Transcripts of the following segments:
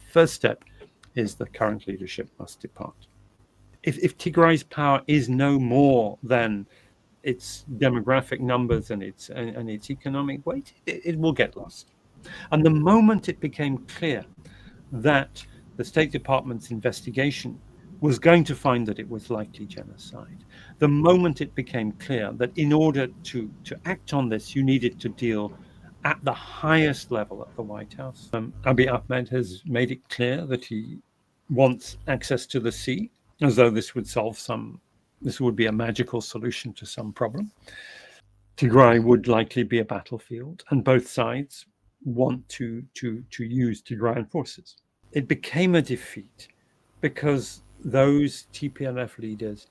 first step is the current leadership must depart. If Tigray's power is no more than its demographic numbers and its economic weight, it will get lost. And the moment it became clear that the State Department's investigation was going to find that it was likely genocide, the moment it became clear that in order to act on this, you needed to deal at the highest level at the White House. Abiy Ahmed has made it clear that he wants access to the sea, as though this would be a magical solution to some problem. Tigray would likely be a battlefield, and both sides want to use Tigrayan forces. It became a defeat because those TPLF leaders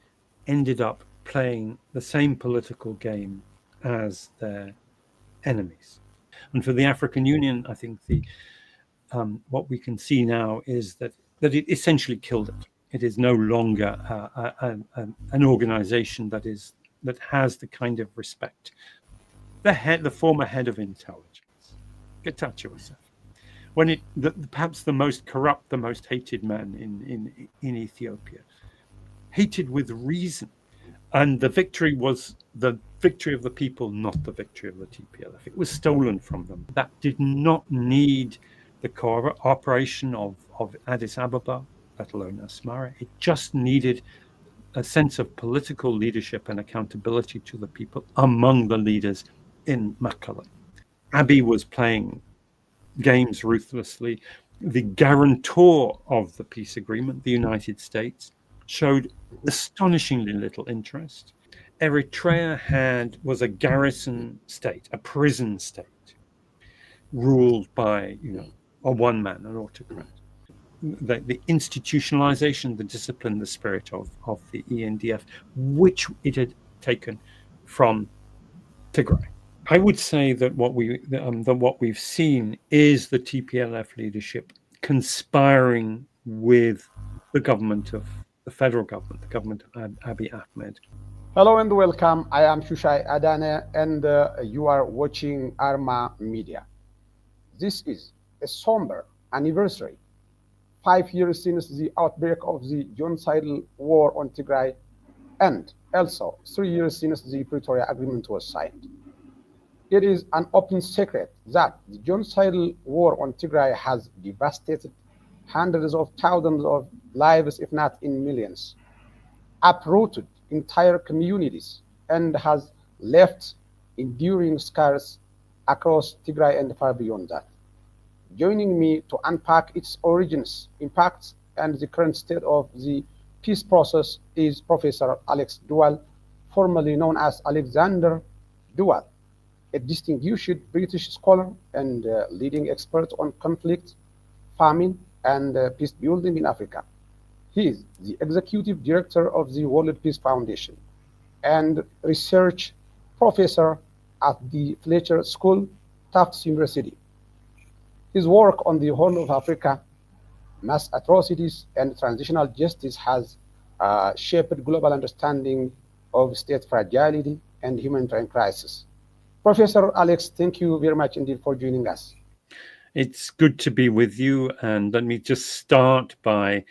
ended up playing the same political game as their enemies. And for the African Union, I think what we can see now is that it essentially killed it. It is no longer an organization that has the kind of respect. The former head of intelligence, Getachew Yourself, perhaps the most corrupt, the most hated man in Ethiopia, hated with reason. And the victory was the victory of the people, not the victory of the TPLF. It was stolen from them. That did not need the cooperation of Addis Ababa, let alone Asmara. It just needed a sense of political leadership and accountability to the people among the leaders in Mekelle. Abiy was playing games ruthlessly. The guarantor of the peace agreement, the United States, showed astonishingly little interest. Eritrea was a garrison state, a prison state, ruled by a one man, an autocrat. The institutionalization, the discipline, the spirit of the ENDF, which it had taken from Tigray. I would say that what we've seen is the TPLF leadership conspiring with the government of the federal government, the government of Abiy Ahmed. Hello and welcome. I am Shushai Adane, and you are watching Arma Media. This is a somber anniversary. 5 years since the outbreak of the genocidal war on Tigray, and also 3 years since the Pretoria Agreement was signed. It is an open secret that the genocidal war on Tigray has devastated hundreds of thousands of lives, if not in millions, uprooted entire communities, and has left enduring scars across Tigray and far beyond that. Joining me to unpack its origins, impacts, and the current state of the peace process is Professor Alex de Waal, formerly known as Alexander de Waal, a distinguished British scholar and leading expert on conflict, famine, and peace building in Africa. He is the executive director of the World Peace Foundation and research professor at the Fletcher School, Tufts University. His work on the Horn of Africa, mass atrocities, and transitional justice has shaped global understanding of state fragility and humanitarian crisis. Professor Alex, thank you very much indeed for joining us. It's good to be with you, and let me just start by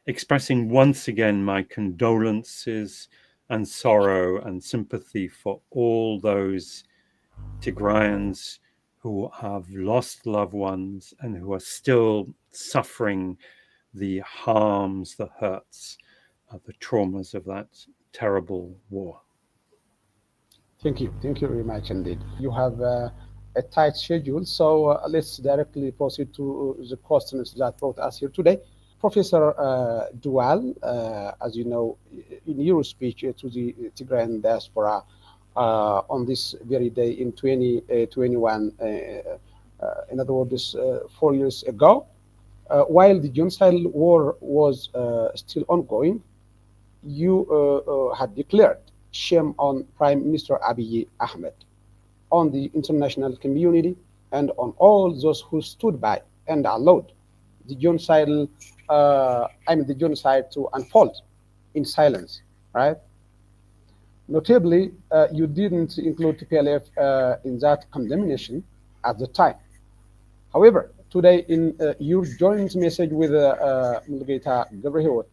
expressing once again my condolences and sorrow and sympathy for all those Tigrayans who have lost loved ones and who are still suffering the harms, the hurts, the traumas of that terrible war. Thank you very much indeed. You have a tight schedule, so let's directly proceed to the questions that brought us here today. Professor de Waal, as you know, in your speech to the Tigrayan diaspora on this very day in 2021, in other words, 4 years ago, while the genocidal war was still ongoing, you had declared shame on Prime Minister Abiy Ahmed, on the international community, and on all those who stood by and allowed the genocidal, the genocide to unfold in silence, right? Notably, you didn't include TPLF in that condemnation at the time. However, today in your joint message with Mulugeta Gabriel,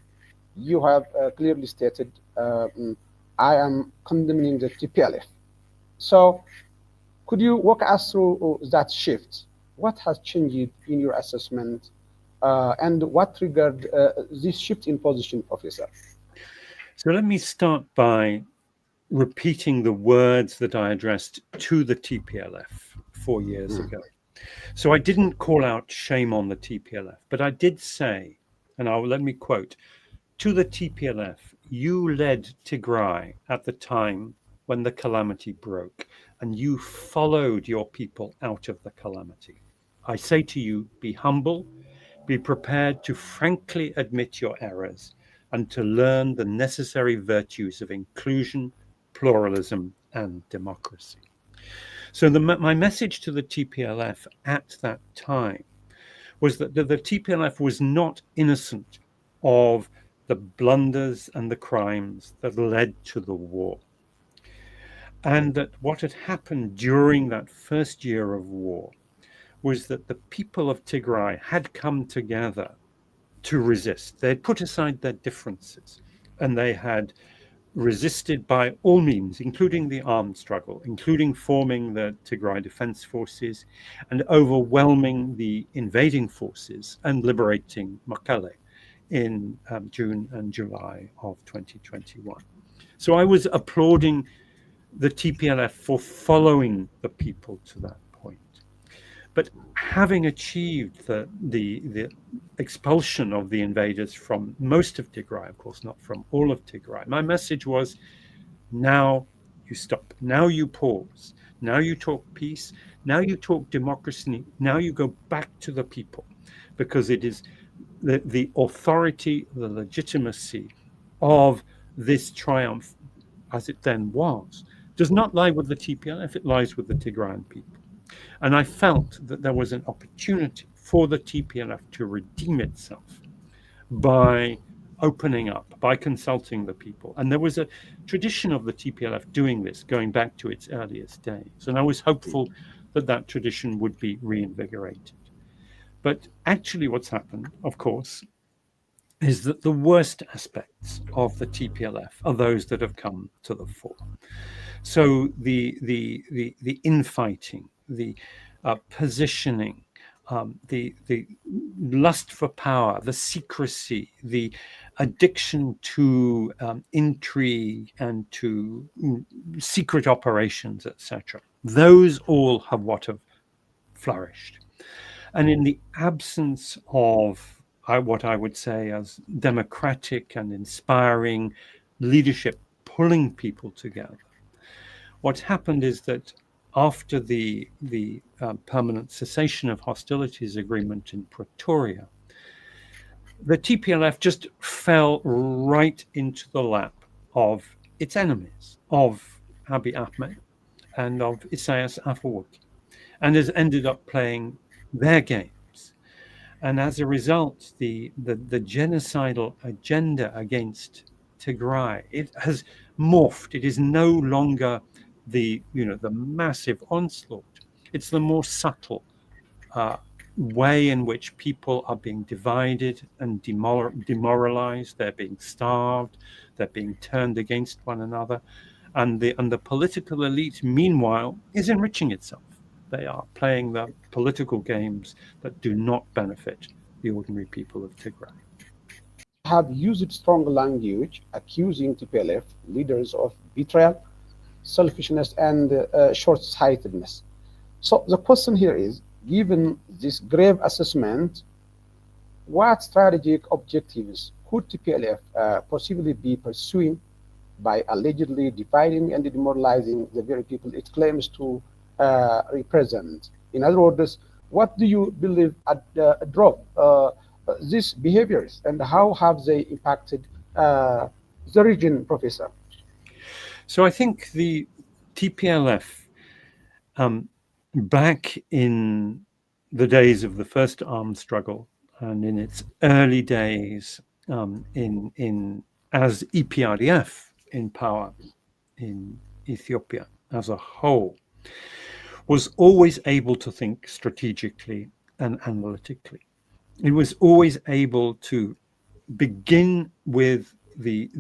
you have clearly stated, I am condemning the TPLF. So could you walk us through that shift? What has changed in your assessment, and what triggered this shift in position, Professor? So let me start by repeating the words that I addressed to the TPLF 4 years ago. So I didn't call out shame on the TPLF, but I did say, and let me quote, to the TPLF, you led Tigray at the time when the calamity broke, and you followed your people out of the calamity. I say to you, be humble, be prepared to frankly admit your errors, and to learn the necessary virtues of inclusion, pluralism, and democracy. So my message to the TPLF at that time was that the TPLF was not innocent of the blunders and the crimes that led to the war. And that what had happened during that first year of war was that the people of Tigray had come together to resist. They had put aside their differences, and they had resisted by all means, including the armed struggle, including forming the Tigray Defense Forces and overwhelming the invading forces and liberating Mekelle in June and July of 2021. So I was applauding the TPLF for following the people to that point. But having achieved the expulsion of the invaders from most of Tigray, of course, not from all of Tigray, my message was, now you stop. Now you pause. Now you talk peace. Now you talk democracy. Now you go back to the people, because it is the authority, the legitimacy of this triumph, as it then was, does not lie with the TPLF, it lies with the Tigrayan people. And I felt that there was an opportunity for the TPLF to redeem itself by opening up, by consulting the people. And there was a tradition of the TPLF doing this going back to its earliest days. And I was hopeful that that tradition would be reinvigorated. But actually what's happened, of course, is that the worst aspects of the TPLF are those that have come to the fore. So the infighting, the positioning, the lust for power, the secrecy, the addiction to intrigue and to secret operations, etc. Those all have flourished. And in the absence of what I would say as democratic and inspiring leadership pulling people together, what's happened is that after the permanent cessation of hostilities agreement in Pretoria, the TPLF just fell right into the lap of its enemies, of Abiy Ahmed and of Isaias Afwerki, and has ended up playing their games. And as a result, the genocidal agenda against Tigray, it has morphed. It is no longer the massive onslaught. It's the more subtle way in which people are being divided and demoralized. They're being starved. They're being turned against one another, and the political elite, meanwhile, is enriching itself. They are playing the political games that do not benefit the ordinary people of Tigray. Have used strong language accusing TPLF leaders of betrayal, selfishness, and short-sightedness. So the question here is, given this grave assessment, what strategic objectives could TPLF possibly be pursuing by allegedly dividing and demoralizing the very people it claims to represent? In other words, what do you believe drove these behaviors, and how have they impacted the region, Professor? So I think the TPLF, back in the days of the first armed struggle and in its early days as EPRDF in power in Ethiopia as a whole, was always able to think strategically and analytically. It was always able to begin with the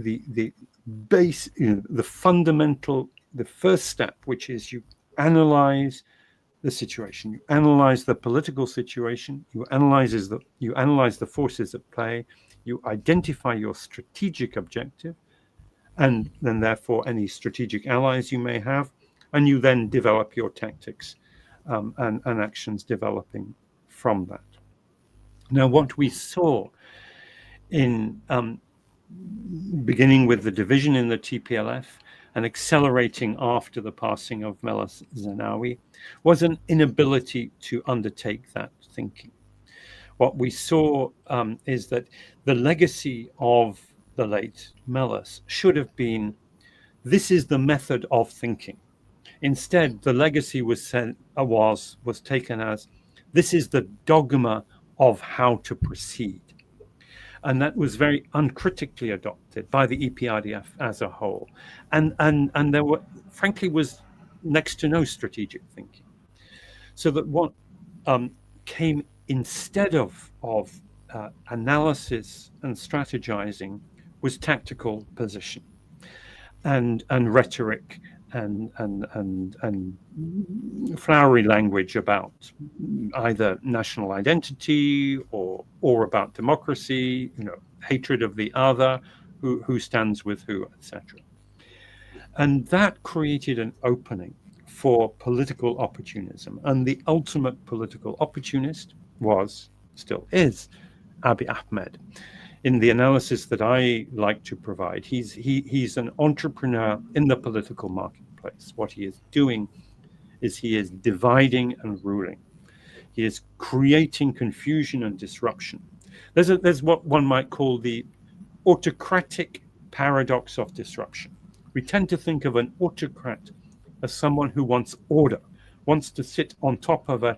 base, the fundamental, the first step, which is you analyze the situation, you analyze the political situation, you analyze the forces at play, you identify your strategic objective, and then therefore any strategic allies you may have, and you then develop your tactics and actions developing from that. Now, what we saw in beginning with the division in the TPLF and accelerating after the passing of Meles Zenawi was an inability to undertake that thinking. What we saw is that the legacy of the late Meles should have been, this is the method of thinking. Instead, the legacy was taken as, this is the dogma of how to proceed. And that was very uncritically adopted by the EPRDF as a whole. And there frankly was next to no strategic thinking. So that what came instead of analysis and strategizing was tactical position and rhetoric and flowery language about either national identity or about democracy, hatred of the other, who stands with who, etc. And that created an opening for political opportunism. And the ultimate political opportunist still is Abiy Ahmed. In the analysis that I like to provide, he's an entrepreneur in the political marketplace. What he is doing is he is dividing and ruling. He is creating confusion and disruption. There's what one might call the autocratic paradox of disruption. We tend to think of an autocrat as someone who wants order, wants to sit on top of a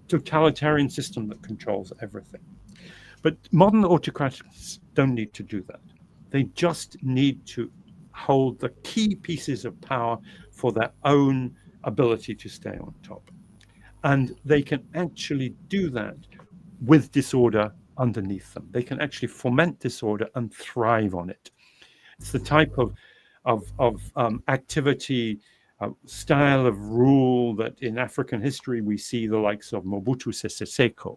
totalitarian system that controls everything. But modern autocrats don't need to do that. They just need to hold the key pieces of power for their own ability to stay on top. And they can actually do that with disorder underneath them. They can actually foment disorder and thrive on it. It's the type of activity, style of rule that in African history we see the likes of Mobutu Sese Seko,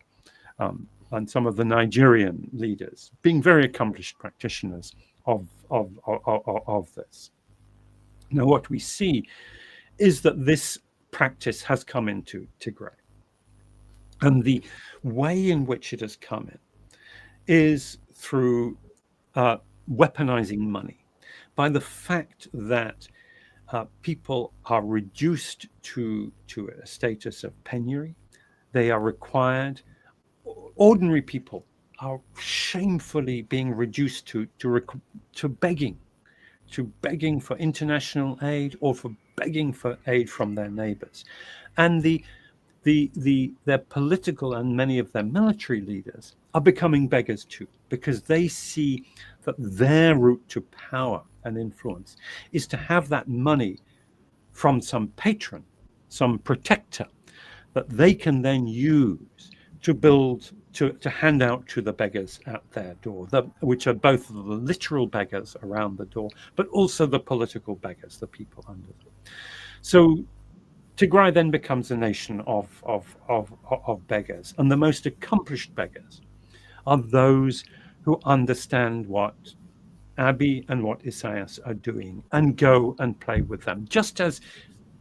and some of the Nigerian leaders being very accomplished practitioners of this. Now, what we see is that this practice has come into Tigray. And the way in which it has come in is through weaponizing money, by the fact that people are reduced to a status of penury. They are required. Ordinary people are shamefully being reduced to begging for international aid or for begging for aid from their neighbors. And their political and many of their military leaders are becoming beggars too, because they see that their route to power and influence is to have that money from some patron, some protector, that they can then use to hand out to the beggars at their door, which are both the literal beggars around the door, but also the political beggars, the people under them. So Tigray then becomes a nation of beggars, and the most accomplished beggars are those who understand what Abiy and what Isaias are doing and go and play with them, just as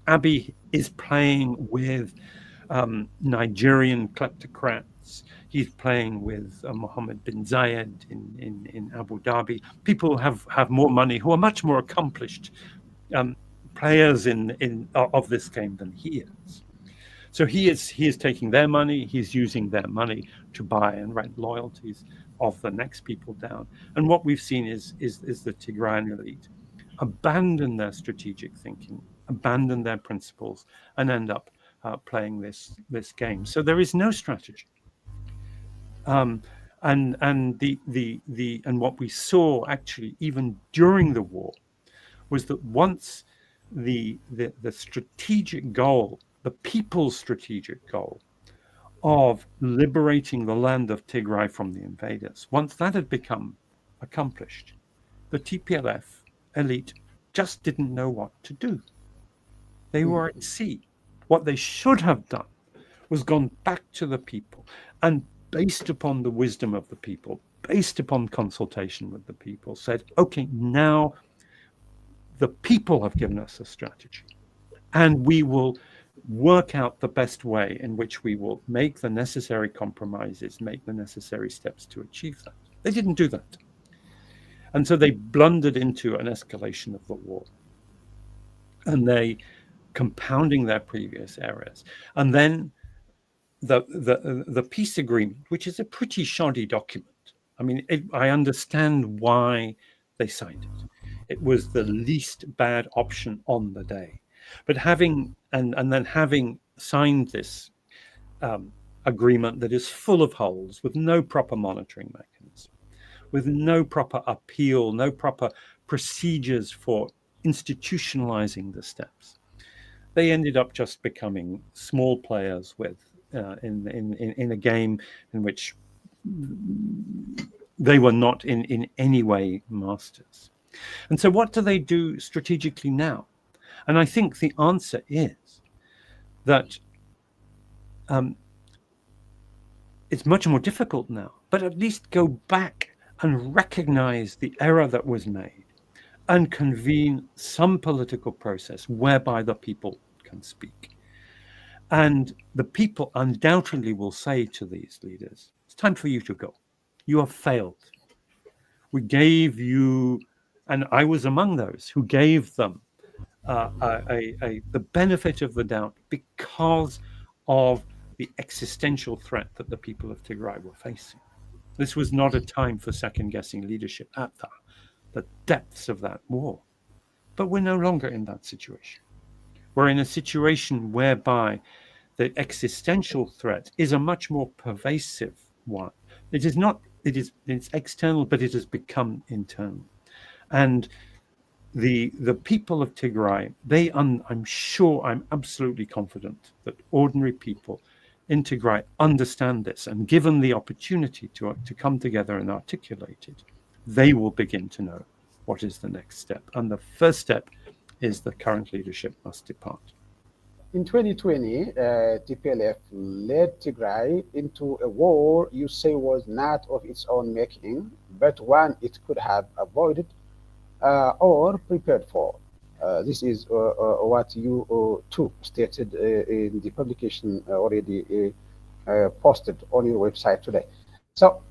Abiy is playing with Nigerian kleptocrats. He's playing with Mohammed bin Zayed in Abu Dhabi. People have more money, who are much more accomplished players of this game than he is. So he is taking their money. He's using their money to buy and rent loyalties of the next people down. And what we've seen is the Tigrayan elite abandon their strategic thinking, abandon their principles, and end up playing this game. So there is no strategy. And what we saw actually even during the war was that once the strategic goal, the people's strategic goal of liberating the land of Tigray from the invaders, once that had become accomplished, the TPLF elite just didn't know what to do. They were at sea. What they should have done was gone back to the people and, based upon the wisdom of the people, based upon consultation with the people, said, okay, now the people have given us a strategy, and we will work out the best way in which we will make the necessary compromises, make the necessary steps to achieve that. They didn't do that. And so they blundered into an escalation of the war. And they, compounding their previous errors. And then the peace agreement, which is a pretty shoddy document. I mean, I understand why they signed it. It was the least bad option on the day. But having signed this agreement that is full of holes, with no proper monitoring mechanism, with no proper appeal, no proper procedures for institutionalizing the steps, they ended up just becoming small players with in a game in which they were not in any way masters. And so what do they do strategically now? And I think the answer is that it's much more difficult now, but at least go back and recognize the error that was made and convene some political process whereby the people can speak. And the people undoubtedly will say to these leaders, it's time for you to go. You have failed. We gave you, and I was among those who gave them the benefit of the doubt because of the existential threat that the people of Tigray were facing. This was not a time for second-guessing leadership at the depths of that war. But we're no longer in that situation. We're in a situation whereby the existential threat is a much more pervasive one. It's external, but it has become internal. And the people of Tigray, I'm absolutely confident that ordinary people in Tigray understand this, and given the opportunity to come together and articulate it, they will begin to know what is the next step. And the first step is the current leadership must depart. In 2020, TPLF led Tigray into a war you say was not of its own making, but one it could have avoided or prepared for. This is what you too stated in the publication already posted on your website today. So,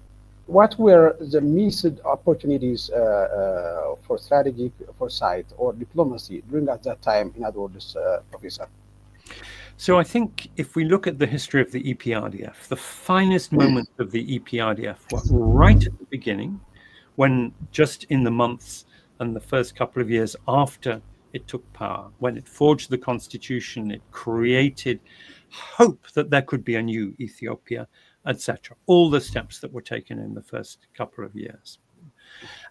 what were the missed opportunities for strategic foresight or diplomacy during at that time, in other words, Professor? So I think if we look at the history of the EPRDF, the finest moments of the EPRDF were right at the beginning, when just in the months and the first couple of years after it took power, when it forged the constitution, it created hope that there could be a new Ethiopia, etc. All the steps that were taken in the first couple of years.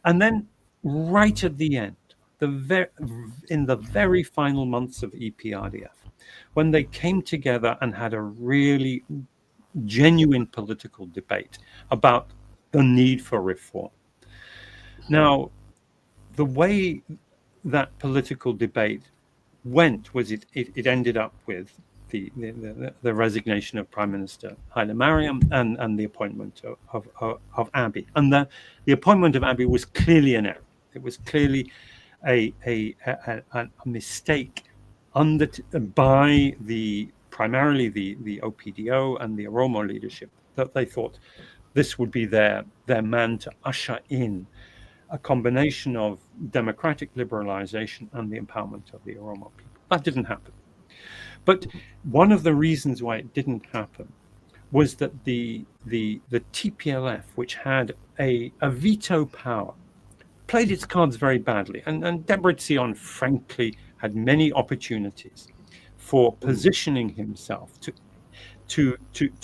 And then right at the end, in the very final months of EPRDF, when they came together and had a really genuine political debate about the need for reform. Now, the way that political debate went was it ended up with the resignation of Prime Minister Haile Mariam and the appointment of Abiy. And the appointment of Abiy was clearly an error. It was clearly a mistake by primarily the OPDO and the Oromo leadership, that they thought this would be their man to usher in a combination of democratic liberalization and the empowerment of the Oromo people. That didn't happen. But one of the reasons why it didn't happen was that the TPLF, which had a veto power, played its cards very badly. And Debretsion, frankly, had many opportunities for positioning himself to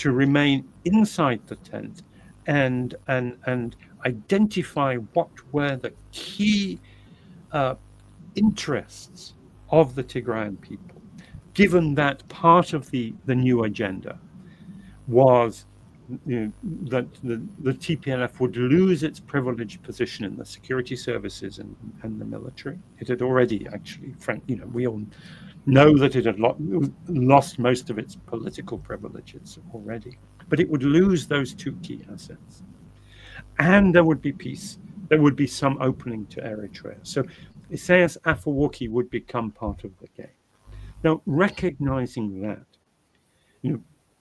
remain inside the tent and identify what were the key interests of the Tigrayan people, given that part of the new agenda was that the TPLF would lose its privileged position in the security services and the military. It had already actually, we all know that it had lost most of its political privileges already, but it would lose those two key assets. And there would be peace. There would be some opening to Eritrea. So Isaias Afwerki would become part of the game. Now, recognizing that,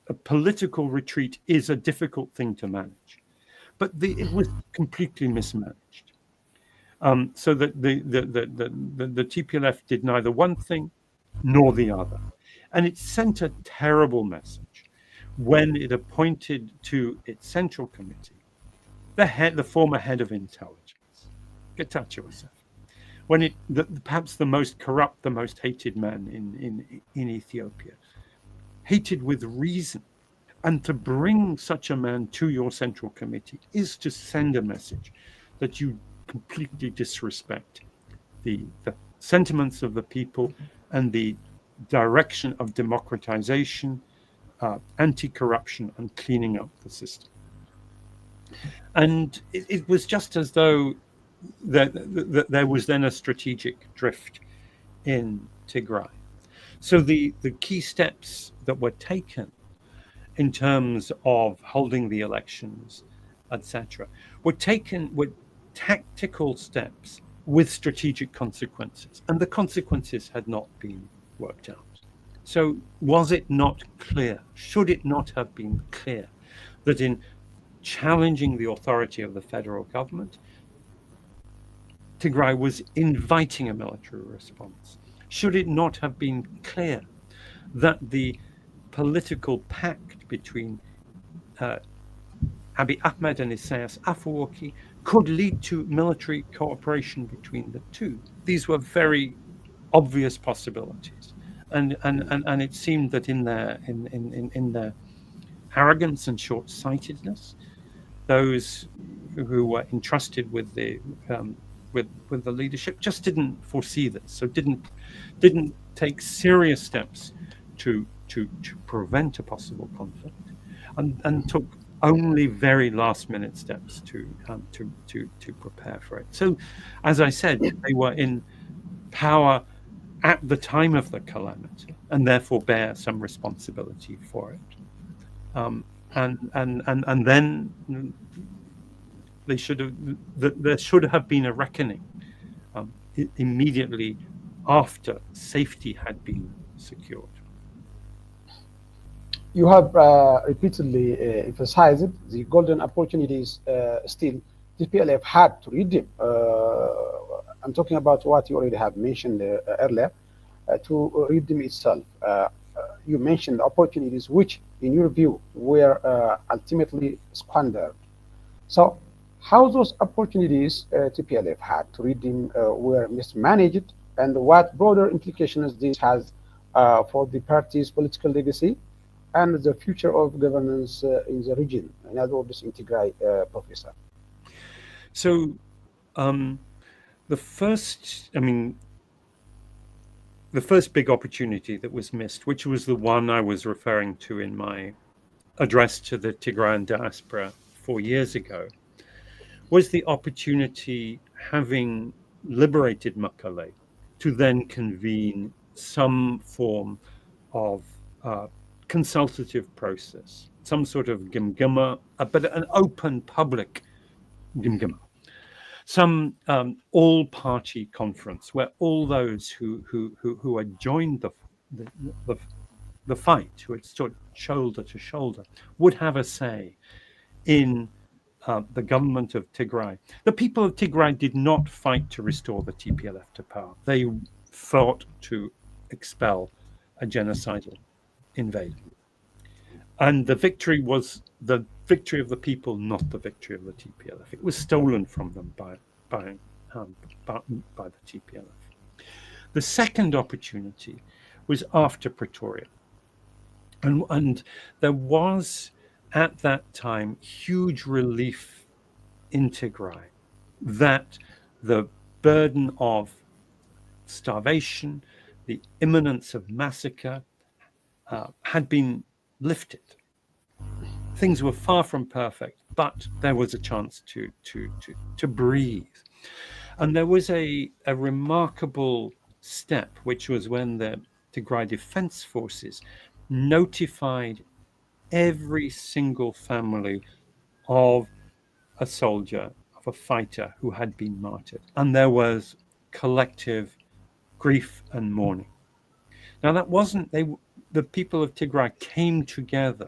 a political retreat is a difficult thing to manage, but it was completely mismanaged. So that the TPLF did neither one thing nor the other, and it sent a terrible message when it appointed to its central committee the former head of intelligence, Getachew Assefa, when perhaps the most corrupt, the most hated man in Ethiopia, hated with reason. And to bring such a man to your central committee is to send a message that you completely disrespect the sentiments of the people and the direction of democratization, anti-corruption, and cleaning up the system. And it was just as though there was then a strategic drift in Tigray. So the key steps that were taken in terms of holding the elections, etc., were tactical steps with strategic consequences, and the consequences had not been worked out. So was it not clear, should it not have been clear, that in challenging the authority of the federal government, Tigray was inviting a military response? Should it not have been clear that the political pact between Abiy Ahmed and Isaias Afwerki could lead to military cooperation between the two? These were very obvious possibilities, and it seemed that in their arrogance and short-sightedness, those who were entrusted with the leadership just didn't foresee this, so didn't take serious steps to prevent a possible conflict, and took only very last-minute steps to prepare for it. So, as I said, they were in power at the time of the calamity, and therefore bear some responsibility for it. And then there should have been a reckoning immediately after safety had been secured. You have repeatedly emphasized the golden opportunities still TPLF had to redeem. I'm talking about what you already have mentioned earlier, to redeem itself. You mentioned opportunities which, in your view, were ultimately squandered. So, how those opportunities TPLF had to redeem were mismanaged, and what broader implications this has for the party's political legacy and the future of governance in the region, in other words, in Tigray, Professor? So, the first big opportunity that was missed, which was the one I was referring to in my address to the Tigrayan diaspora 4 years ago, was the opportunity, having liberated Mekelle, to then convene some form of consultative process, some sort of gimgima, but an open public gimgima. Some all-party conference where all those who had joined the fight, who had stood shoulder to shoulder, would have a say in the government of Tigray. The people of Tigray did not fight to restore the TPLF to power. They fought to expel a genocidal invader. And the victory was the victory of the people, not the victory of the TPLF. It was stolen from them by the TPLF. The second opportunity was after Pretoria. And there was, at that time, huge relief in Tigray that the burden of starvation, the imminence of massacre, had been lifted. things were far from perfect, but there was a chance to breathe. And there was a remarkable step, which was when the Tigray Defense Forces notified every single family of a soldier, of a fighter who had been martyred. And there was collective grief and mourning. Now, that wasn't, the people of Tigray came together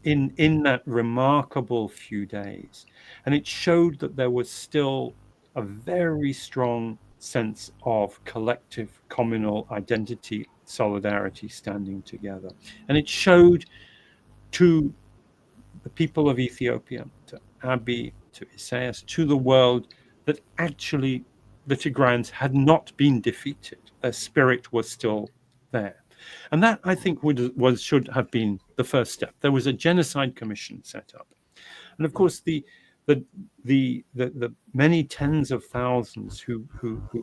in that remarkable few days. And it showed that there was still a very strong sense of collective communal identity, solidarity, standing together. And it showed to the people of Ethiopia, to Abiy, to Isaias, to the world, that actually the Tigrayans had not been defeated. Their spirit was still there. And that, I think, should have been the first step. There was a genocide commission set up. And of course, the many tens of thousands who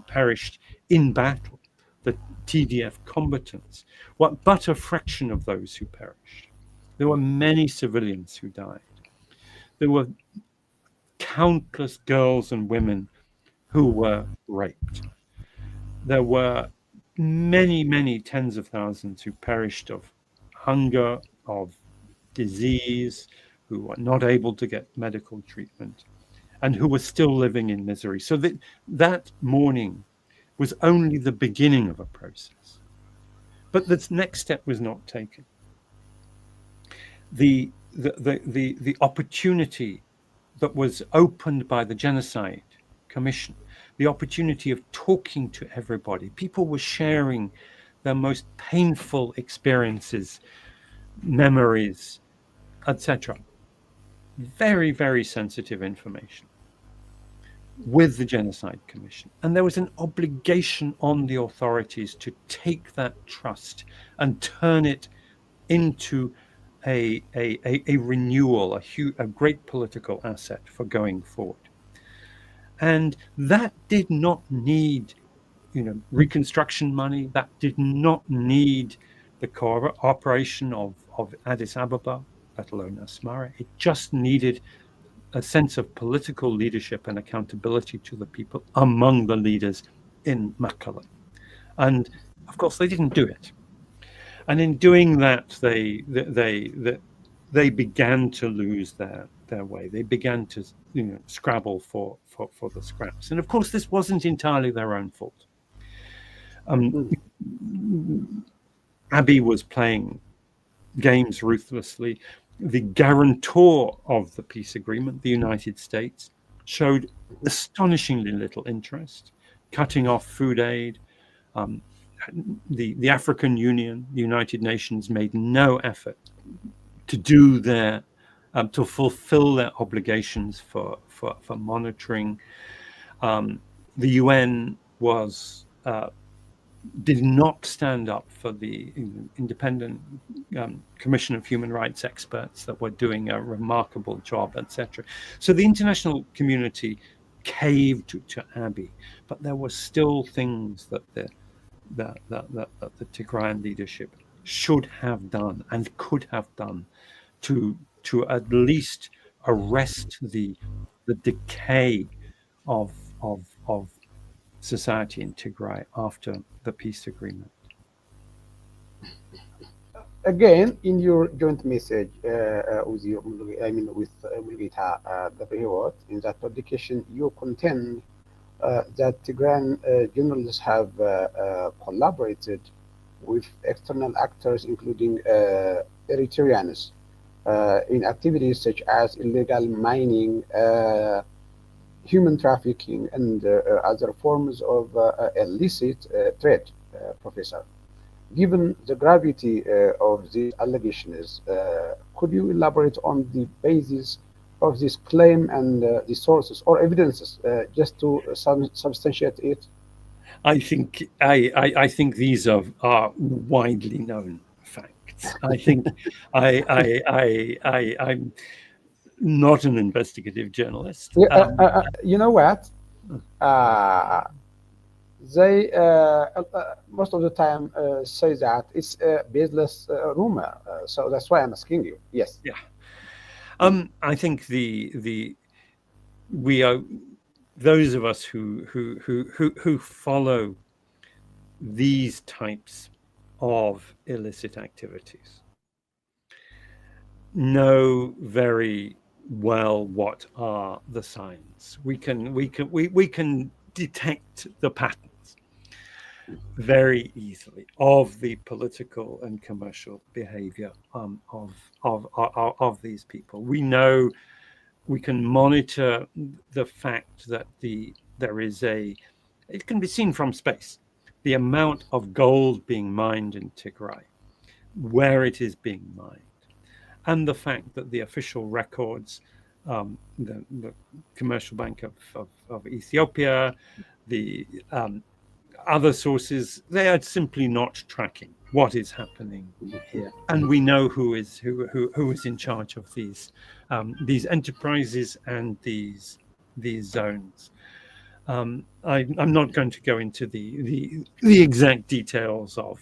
perished in battle, the TDF combatants, what but a fraction of those who perished. There were many civilians who died. There were countless girls and women who were raped. There were many, many tens of thousands who perished of hunger, of disease, who were not able to get medical treatment, and who were still living in misery. So that mourning was only the beginning of a process. But the next step was not taken. The opportunity that was opened by the Genocide Commission, the opportunity of talking to everybody. People were sharing their most painful experiences, memories, etc. Very, very sensitive information with the Genocide Commission. And there was an obligation on the authorities to take that trust and turn it into a renewal, a great political asset for going forward. And that did not need, reconstruction money. That did not need the cooperation of Addis Ababa, let alone Asmara. It just needed a sense of political leadership and accountability to the people among the leaders in Makala. And of course, they didn't do it. And in doing that, they began to lose their way. They began to scrabble for the scraps. And of course, this wasn't entirely their own fault. Abiy was playing games ruthlessly. The guarantor of the peace agreement, the United States, showed astonishingly little interest, cutting off food aid. The African Union, the United Nations, made no effort to do to fulfill their obligations for monitoring. The UN did not stand up for the independent Commission of Human Rights experts that were doing a remarkable job, etc. So the international community caved to Abiy, but there were still things that the Tigrayan leadership should have done and could have done to at least arrest the decay of society in Tigray after the peace agreement. Again, in your joint message with Mulgita Gabriel, in that publication, you contend that Tigrayan journalists have collaborated with external actors, including Eritreans, in activities such as illegal mining, human trafficking, and other forms of illicit trade, Professor. Given the gravity of these allegations, could you elaborate on the basis of this claim and the sources or evidences just to substantiate it? I think these are widely known facts. I think I'm not an investigative journalist. You know what? They most of the time say that it's a baseless rumor. So that's why I'm asking you. Yes. Yeah. I think we are those of us who follow these types of illicit activities know very well what are the signs. We can detect the patterns very easily of the political and commercial behavior of these people. We know, we can monitor the fact that there is it can be seen from space, the amount of gold being mined in Tigray, where it is being mined, and the fact that the official records, the Commercial Bank of Ethiopia, the other sources, they are simply not tracking what is happening here, and we know who is in charge of these enterprises and these zones. I'm not going to go into the exact details of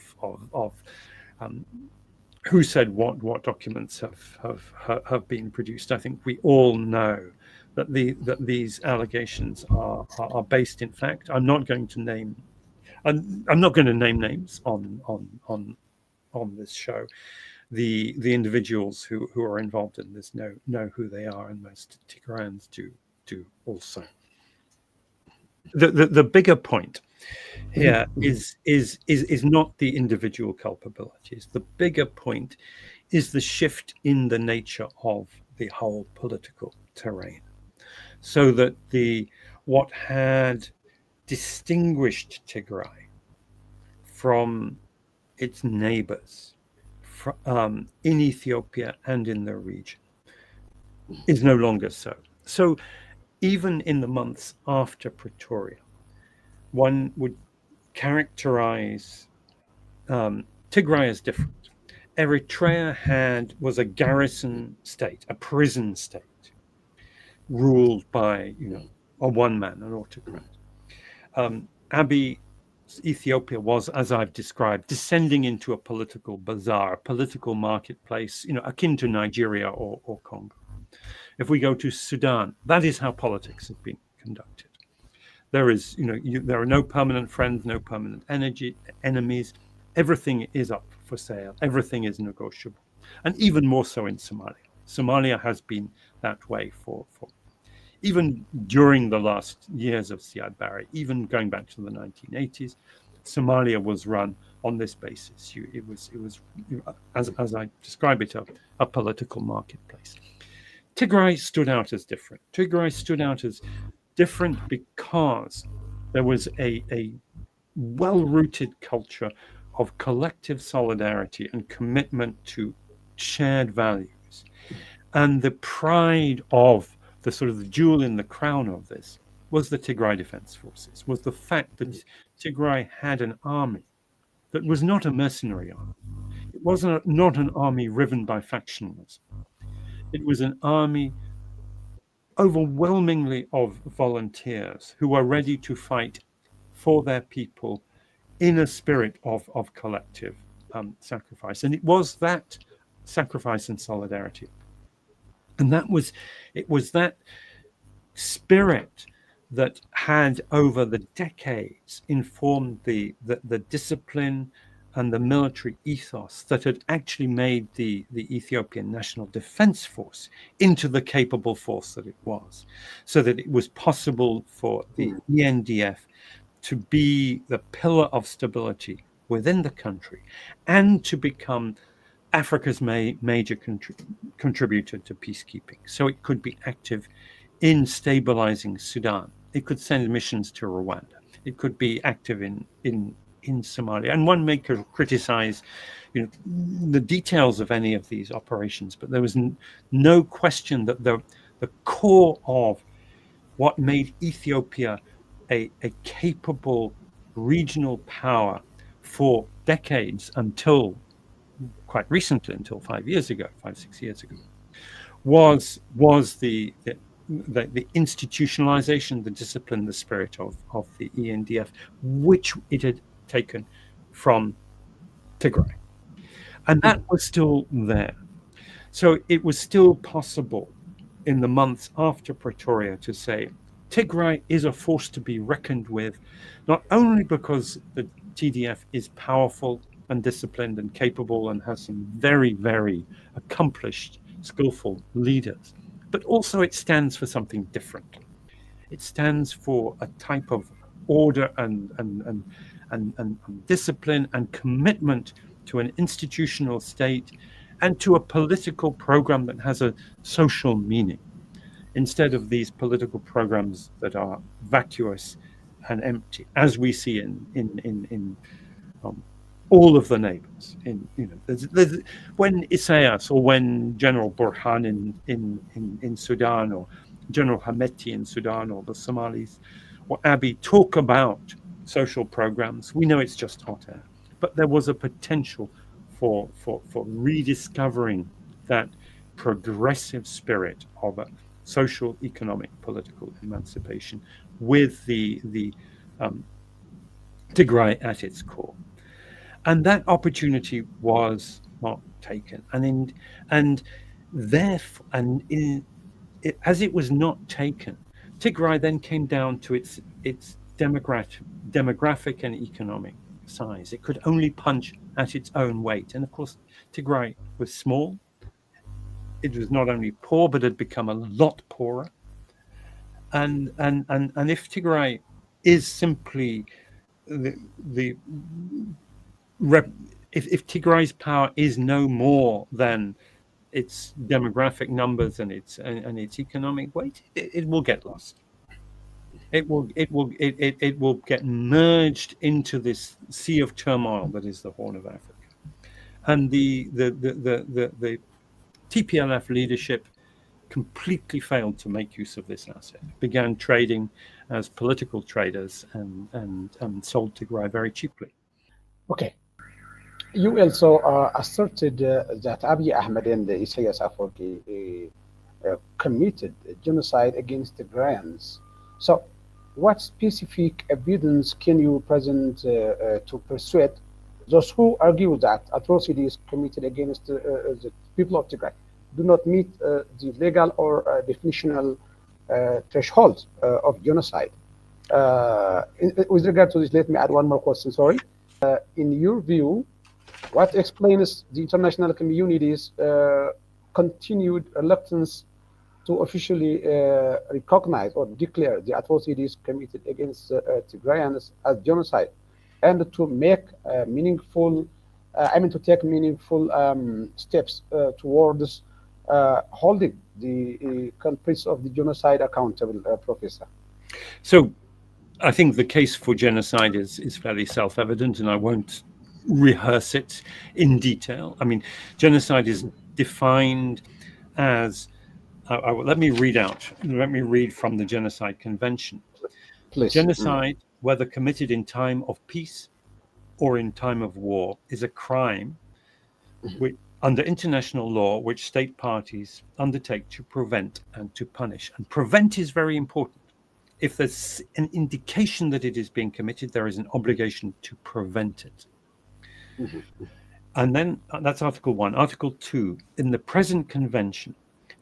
who said what documents have been produced. I think we all know that these allegations are based in fact. I'm not going to name names on this show. The individuals who are involved in this know who they are, and most Tigrayans do also. The bigger point here is not the individual culpabilities. The bigger point is the shift in the nature of the whole political terrain, so that what had distinguished Tigray from its neighbors in Ethiopia and in the region is no longer so. So even in the months after Pretoria, one would characterize Tigray as different. Eritrea was a garrison state, a prison state, ruled by a one man, an autocrat. Abiy, Ethiopia was, as I've described, descending into a political bazaar, a political marketplace, akin to Nigeria or Congo. If we go to Sudan, that is how politics has been conducted. There is, there are no permanent friends, no permanent enemies. Everything is up for sale. Everything is negotiable, and even more so in Somalia. Somalia has been that way for even during the last years of Siad Barre, even going back to the 1980s. Somalia was run on this basis. It was as I describe it, a political marketplace. Tigray stood out as different. Tigray stood out as different because there was a well-rooted culture of collective solidarity and commitment to shared values. And the pride of the sort of the jewel in the crown of this was the Tigray Defense Forces, was the fact that Tigray had an army that was not a mercenary army. It was not an army riven by factionalism. It was an army overwhelmingly of volunteers who were ready to fight for their people in a spirit of collective sacrifice. And it was that sacrifice and solidarity. And it was that spirit that had over the decades informed the discipline and the military ethos that had actually made the Ethiopian National Defense Force into the capable force that it was, so that it was possible for the ENDF to be the pillar of stability within the country and to become Africa's major contributor to peacekeeping. So it could be active in stabilizing Sudan. It could send missions to Rwanda. It could be active in Somalia. And one may criticize the details of any of these operations, but there was no question that the core of what made Ethiopia a capable regional power for decades until quite recently, until 5 years ago, 6 years ago, was the institutionalization, the discipline, the spirit of the ENDF, which it had taken from Tigray. And that was still there. So it was still possible in the months after Pretoria to say Tigray is a force to be reckoned with, not only because the TDF is powerful and disciplined and capable and has some very, very accomplished, skillful leaders, but also it stands for something different. It stands for a type of order and discipline and commitment to an institutional state and to a political program that has a social meaning, instead of these political programs that are vacuous and empty, as we see in all of the neighbors. When Isaias or when General Burhan in Sudan, or General Hameti in Sudan, or the Somalis or Abiy talk about social programs, we know it's just hot air. But there was a potential for rediscovering that progressive spirit of a social, economic, political emancipation with the Tigray at its core. And that opportunity was not taken. As it was not taken, Tigray then came down to its demographic and economic size. It could only punch at its own weight. And of course, Tigray was small. It was not only poor, but had become a lot poorer. And if Tigray is simply if Tigray's power is no more than its demographic numbers and its economic weight, it will get lost. It will get merged into this sea of turmoil that is the Horn of Africa. And the TPLF leadership completely failed to make use of this asset. Began trading as political traders and sold Tigray very cheaply. Okay. You also asserted that Abiy Ahmed and Isaias committed genocide against the Tigrayans. So, what specific evidence can you present to persuade those who argue that atrocities committed against the people of Tigray do not meet the legal or definitional threshold of genocide? With regard to this, let me add one more question. Sorry. In your view, what explains the international community's continued reluctance to officially recognize or declare the atrocities committed against Tigrayans as genocide, and to make to take meaningful steps towards holding the culprits of the genocide accountable, Professor? So, I think the case for genocide is fairly self-evident, and I won't rehearse it in detail. I mean, genocide is defined as let me read from the Genocide Convention. Please. Genocide, whether committed in time of peace or in time of war, is a crime under international law which state parties undertake to prevent and to punish. And prevent is very important. If there's an indication that it is being committed, there is an obligation to prevent it. And then that's Article 1. Article 2, in the present convention,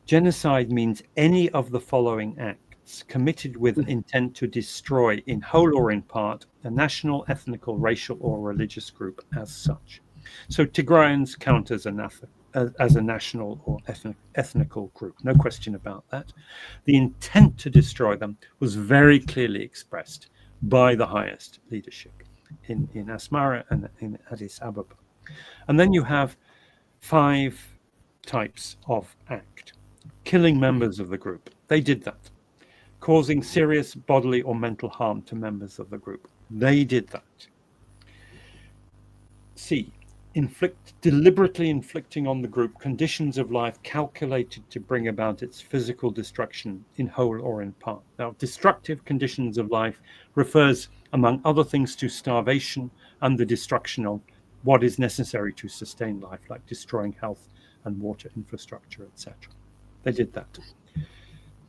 genocide means any of the following acts committed with an intent to destroy, in whole or in part, a national, ethnical, racial, or religious group as such. So Tigrayans count as a national or ethnical group, no question about that. The intent to destroy them was very clearly expressed by the highest leadership in Asmara and in Addis Ababa. And then you have 5 types of act. Killing members of the group. They did that. Causing serious bodily or mental harm to members of the group. They did that. C. Deliberately inflicting on the group conditions of life calculated to bring about its physical destruction in whole or in part. Now, destructive conditions of life refers, among other things, to starvation and the destruction of what is necessary to sustain life, like destroying health and water infrastructure, etc. They did that.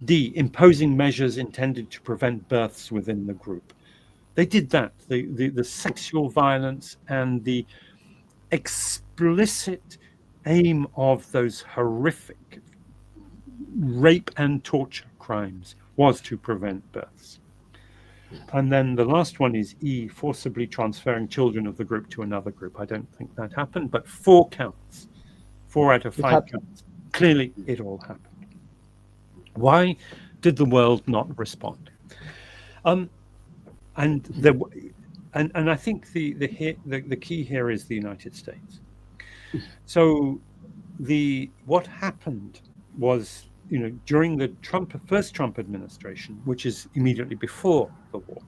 D. Imposing measures intended to prevent births within the group. They did that. The sexual violence and the explicit aim of those horrific rape and torture crimes was to prevent births. And then the last one is E, forcibly transferring children of the group to another group. I don't think that happened, but 4 counts, 4 out of 5 counts. Clearly, it all happened. Why did the world not respond? And I think the key here is the United States. So what happened was, during the first Trump administration, which is immediately before the war,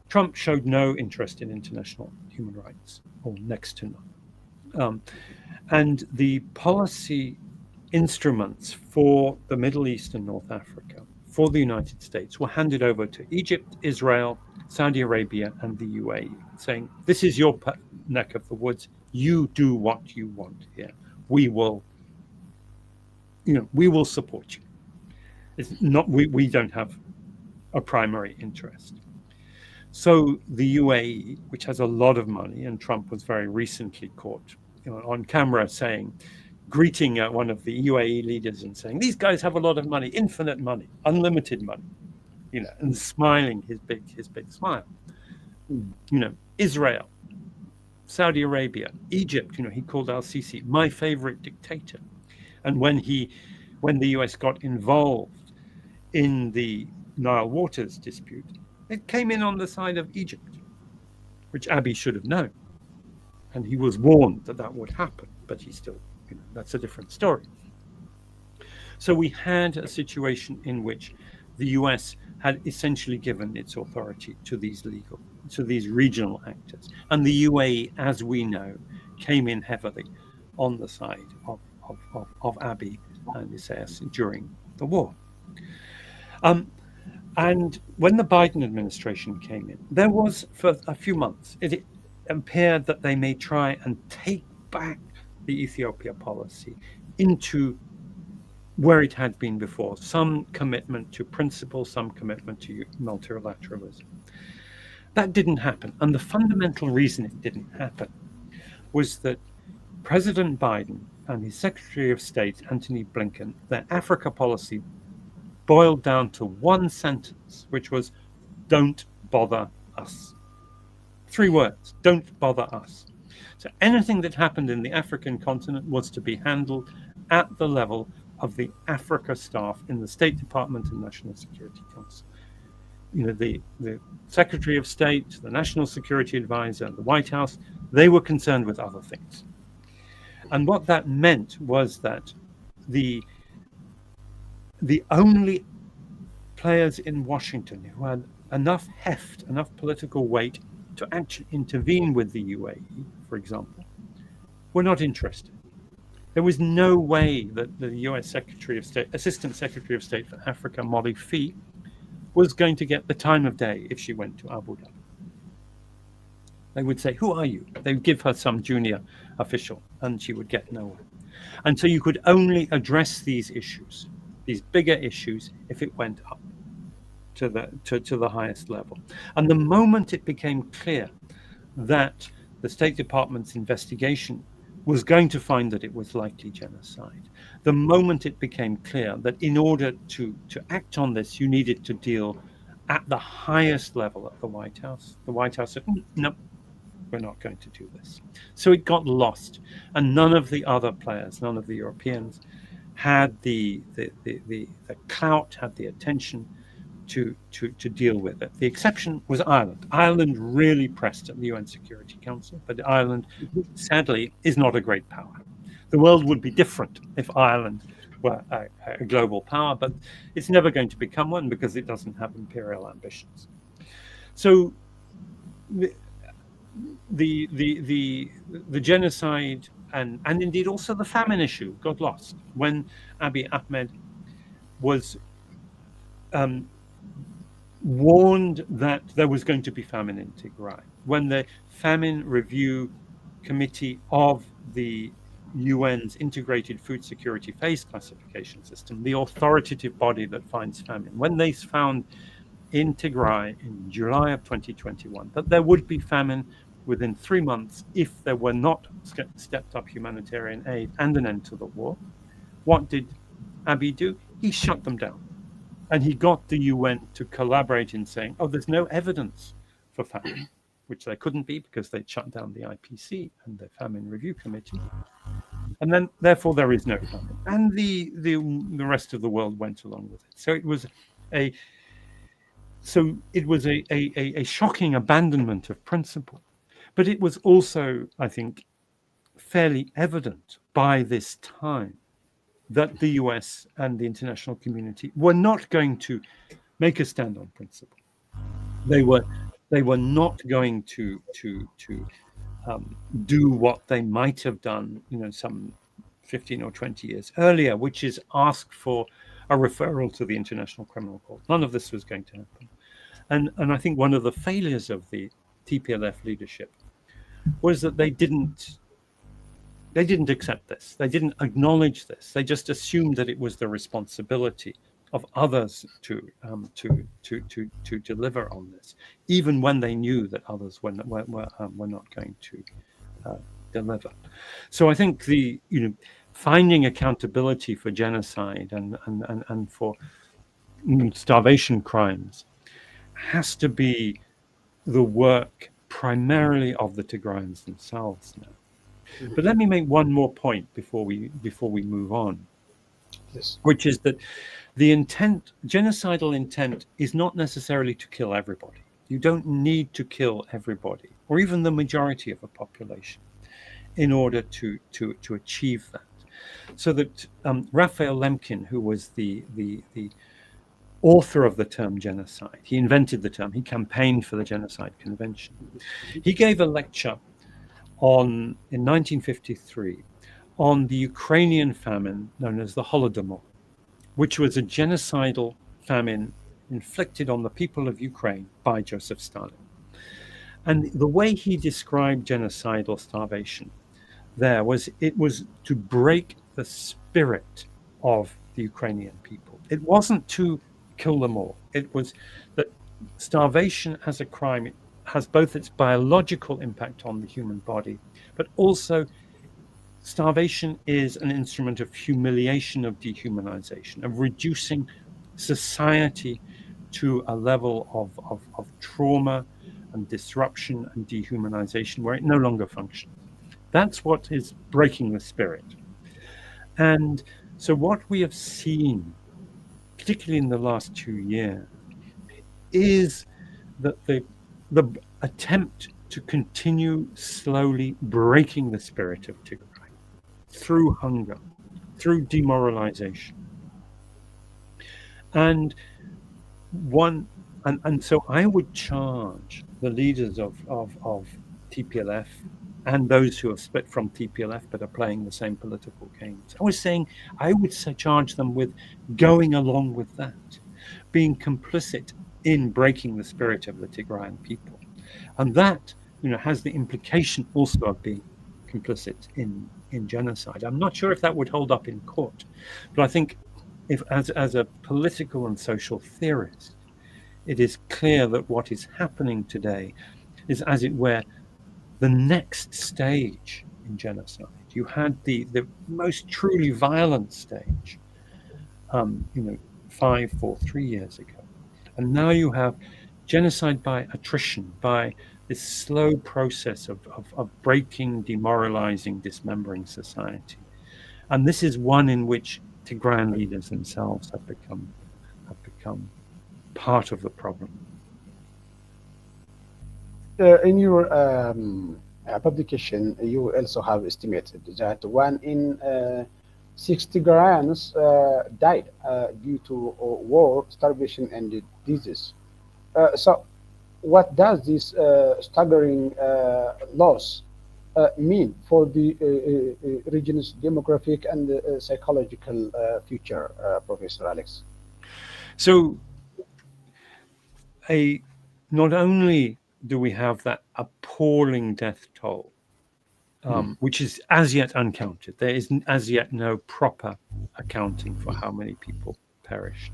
Trump showed no interest in international human rights, or next to none. And the policy instruments for the Middle East and North Africa for the United States were handed over to Egypt, Israel, Saudi Arabia, and the UAE, saying, this is your neck of the woods. You do what you want here. We will support you. It's not, we don't have a primary interest. So the UAE, which has a lot of money, and Trump was very recently caught on camera greeting one of the UAE leaders and saying, these guys have a lot of money, infinite money, unlimited money, and smiling his big smile. Israel, Saudi Arabia, Egypt, he called al-Sisi my favorite dictator. And when the US got involved in the Nile waters dispute, it came in on the side of Egypt, which Abiy should have known. And he was warned that would happen, but he still, that's a different story. So we had a situation in which the US had essentially given its authority to these regional actors. And the UAE, as we know, came in heavily on the side of Abiy and Isaias during the war. And when the Biden administration came in, there was, for a few months, it appeared that they may try and take back the Ethiopia policy into where it had been before, some commitment to principle, some commitment to multilateralism. That didn't happen. And the fundamental reason it didn't happen was that President Biden and his Secretary of State, Antony Blinken, their Africa policy boiled down to one sentence, which was, don't bother us. 3 words, don't bother us. So anything that happened in the African continent was to be handled at the level of the Africa staff in the State Department and National Security Council. The Secretary of State, the National Security Advisor, the White House, they were concerned with other things. And what that meant was that the only players in Washington who had enough heft, enough political weight to actually intervene with the UAE, for example, were not interested. There was no way that the US Assistant Secretary of State for Africa, Molly Fee, was going to get the time of day if she went to Abu Dhabi. They would say, who are you? They would give her some junior official, and she would get nowhere. And so you could only address these issues, these bigger issues, if it went up to the highest level. And the moment it became clear that the State Department's investigation was going to find that it was likely genocide, the moment it became clear that in order to act on this, you needed to deal at the highest level at the White House said, no, we're not going to do this. So it got lost. And none of the other players, none of the Europeans, had the clout, had the attention to deal with it. The exception was Ireland. Ireland really pressed at the UN Security Council, but Ireland, sadly, is not a great power. The world would be different if Ireland were a global power, but it's never going to become one because it doesn't have imperial ambitions. So the genocide and indeed also the famine issue got lost when Abiy Ahmed was warned that there was going to be famine in Tigray. When the Famine Review Committee of the UN's Integrated Food Security Phase Classification System, the authoritative body that finds famine, when they found in Tigray in July of 2021 that there would be famine within 3 months if there were not stepped up humanitarian aid and an end to the war. What did Abiy do? He shut them down. And he got the UN to collaborate in saying, oh, there's no evidence for famine, which there couldn't be because they'd shut down the IPC and the Famine Review Committee. And then, therefore, there is no famine. And the rest of the world went along with it. So it was a shocking abandonment of principle. But it was also, I think, fairly evident by this time that the US and the international community were not going to make a stand on principle. They were not going to do what they might have done, some 15 or 20 years earlier, which is ask for a referral to the International Criminal Court. None of this was going to happen. And I think one of the failures of the TPLF leadership was that they didn't accept this. They didn't acknowledge this. They just assumed that it was the responsibility of others to deliver on this, even when they knew that others were not going to deliver. So I think finding accountability for genocide and for starvation crimes has to be the work primarily of the Tigrayans themselves now. But let me make one more point before we move on, Yes. Which is that the genocidal intent is not necessarily to kill everybody. You don't need to kill everybody, or even the majority of a population, in order to achieve that. So that Raphael Lemkin, who was the author of the term genocide, he invented the term, he campaigned for the Genocide Convention. He gave a lecture in 1953 on the Ukrainian famine known as the Holodomor, which was a genocidal famine inflicted on the people of Ukraine by Joseph Stalin. And the way he described genocidal starvation there was to break the spirit of the Ukrainian people. It wasn't to kill them all. It was that starvation as a crime has both its biological impact on the human body, but also starvation is an instrument of humiliation, of dehumanization, of reducing society to a level of trauma and disruption and dehumanization where it no longer functions. That's what is breaking the spirit. And so what we have seen, particularly in the last 2 years, is that the attempt to continue slowly breaking the spirit of Tigray through hunger, through demoralization. And so I would charge the leaders of TPLF and those who have split from TPLF but are playing the same political games. I would charge them with going along with that, being complicit in breaking the spirit of the Tigrayan people. And that, has the implication also of being complicit in genocide. I'm not sure if that would hold up in court, but I think if as a political and social theorist, it is clear that what is happening today is, as it were, the next stage in genocide. You had the most truly violent stage, 3 years ago. And now you have genocide by attrition, by this slow process of breaking, demoralizing, dismembering society. And this is one in which Tigrayan leaders themselves have become part of the problem. In your publication, you also have estimated that 1 in 6 Tigrayans died due to war, starvation, and disease. So, what does this staggering loss mean for the region's demographic and psychological future, Professor Alex? So, not only do we have that appalling death toll, which is as yet uncounted. There is as yet no proper accounting for how many people perished.